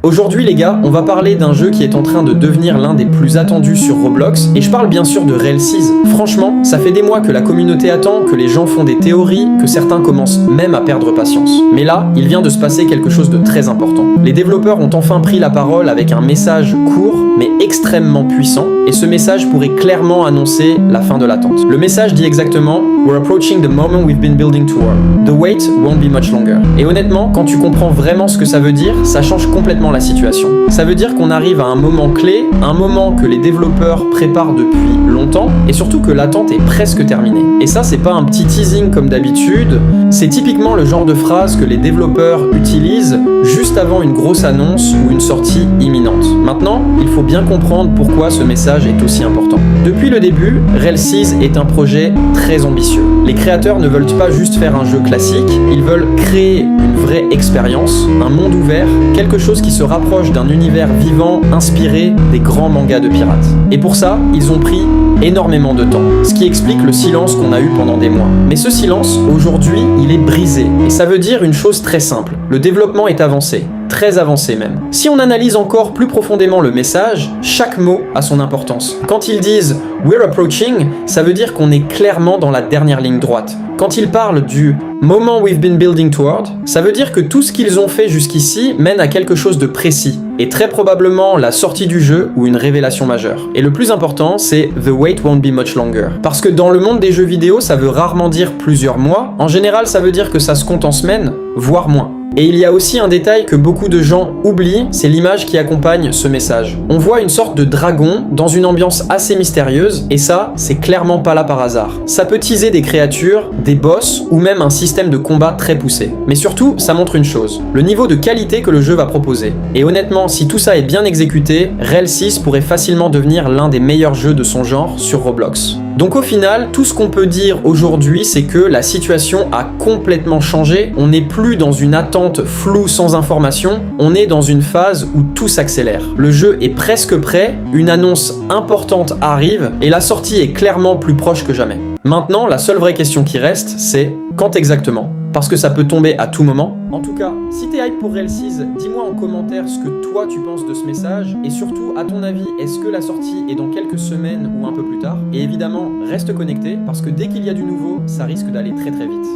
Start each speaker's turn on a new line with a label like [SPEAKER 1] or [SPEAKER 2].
[SPEAKER 1] Aujourd'hui les gars, on va parler d'un jeu qui est en train de devenir l'un des plus attendus sur Roblox, et je parle bien sûr de Rail 6. Franchement, ça fait des mois que la communauté attend, que les gens font des théories, que certains commencent même à perdre patience. Mais là, il vient de se passer quelque chose de très important. Les développeurs ont enfin pris la parole avec un message court, mais extrêmement puissant, et ce message pourrait clairement annoncer la fin de l'attente. Le message dit exactement « We're approaching the moment we've been building toward. The wait won't be much longer ». Et honnêtement, quand tu comprends vraiment ce que ça veut dire, ça change complètement la situation. Ça veut dire qu'on arrive à un moment clé, un moment que les développeurs préparent depuis longtemps, et surtout que l'attente est presque terminée. Et ça, c'est pas un petit teasing comme d'habitude, c'est typiquement le genre de phrase que les développeurs utilisent juste avant une grosse annonce ou une sortie imminente. Maintenant, il faut bien comprendre pourquoi ce message est aussi important. Depuis le début, Rail 6 est un projet très ambitieux. Les créateurs ne veulent pas juste faire un jeu classique, ils veulent créer une vraie expérience, un monde ouvert, quelque chose qui se rapproche d'un univers vivant inspiré des grands mangas de pirates. Et pour ça, ils ont pris énormément de temps, ce qui explique le silence qu'on a eu pendant des mois. Mais ce silence, aujourd'hui, il est brisé. Et ça veut dire une chose très simple, le développement est avancé. Très avancé même. Si on analyse encore plus profondément le message, chaque mot a son importance. Quand ils disent « We're approaching », ça veut dire qu'on est clairement dans la dernière ligne droite. Quand ils parlent du « moment we've been building toward », ça veut dire que tout ce qu'ils ont fait jusqu'ici mène à quelque chose de précis, et très probablement la sortie du jeu ou une révélation majeure. Et le plus important, c'est « The wait won't be much longer ». Parce que dans le monde des jeux vidéo, ça veut rarement dire plusieurs mois. En général, ça veut dire que ça se compte en semaines, voire moins. Et il y a aussi un détail que beaucoup de gens oublient, c'est l'image qui accompagne ce message. On voit une sorte de dragon dans une ambiance assez mystérieuse, et ça, c'est clairement pas là par hasard. Ça peut teaser des créatures, des boss, ou même un système de combat très poussé. Mais surtout, ça montre une chose, le niveau de qualité que le jeu va proposer. Et honnêtement, si tout ça est bien exécuté, Rail 6 pourrait facilement devenir l'un des meilleurs jeux de son genre sur Roblox. Donc au final, tout ce qu'on peut dire aujourd'hui, c'est que la situation a complètement changé. On n'est plus dans une attente floue sans information, on est dans une phase où tout s'accélère. Le jeu est presque prêt, une annonce importante arrive, et la sortie est clairement plus proche que jamais. Maintenant, la seule vraie question qui reste, c'est quand exactement ? Parce que ça peut tomber à tout moment. En tout cas, si t'es hype pour Rail 6, dis-moi en commentaire ce que toi tu penses de ce message, et surtout, à ton avis, est-ce que la sortie est dans quelques semaines ou un peu plus tard ? Et évidemment, reste connecté, parce que dès qu'il y a du nouveau, ça risque d'aller très très vite.